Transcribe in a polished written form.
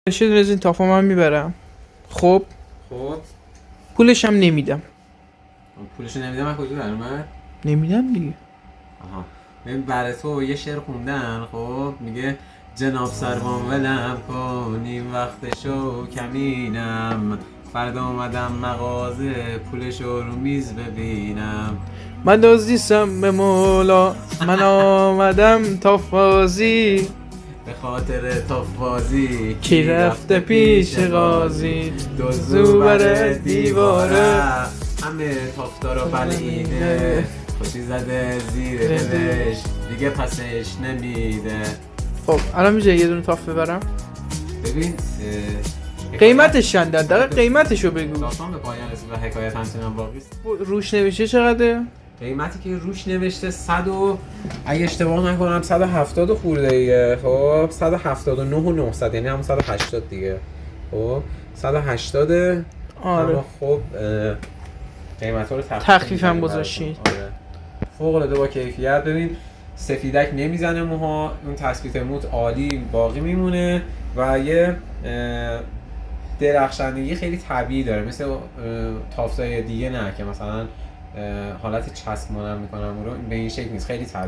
یه دونه از این تافا من میبرم. خب پولش هم نمیدم. پولشو نمیدم من کجا در اومد؟ نمیدم دیگه. آها ببین برای تو یه شعر خوندن. خب میگه جناب سروان ولم کن این وقتشو کمینم، فردا اومدم مغازه پولشو رو میز ببینم. من دزدیستم به مولا، من آمدم تافازی، به خاطر تافازی کی رفته پیش قاضی، دزدو بر دیواره همه تافتارو بلعیده، خوشی زده زیر دلش دیگه پسش نمیده. خب الان میشه یه دونه تاف ببرم. ببین قیمتش چنده؟ دقیقا قیمتشو بگو. داستان به پایان رسید و حکایت همچنان باقی است. روش نوشته چقدره؟ قیمتی که روش نوشته 100 و اگه اشتباه نکنم 170 خورده ایه. خب 179 و 900 یعنی همون 180 دیگه. خب 180. آره. اما خب قیمت ها رو تخفیف هم گذاشتین. آره. فوق العاده با کیفیت. ببین سفیدک نمیزنه موها، اون تثبیت موت عالی باقی میمونه و یه درخشندگی خیلی طبیعی داره، مثل تافتای دیگه نه که مثلا حالت چسب مانند میکنم اون رو به این شکل نیست، خیلی طبیعی.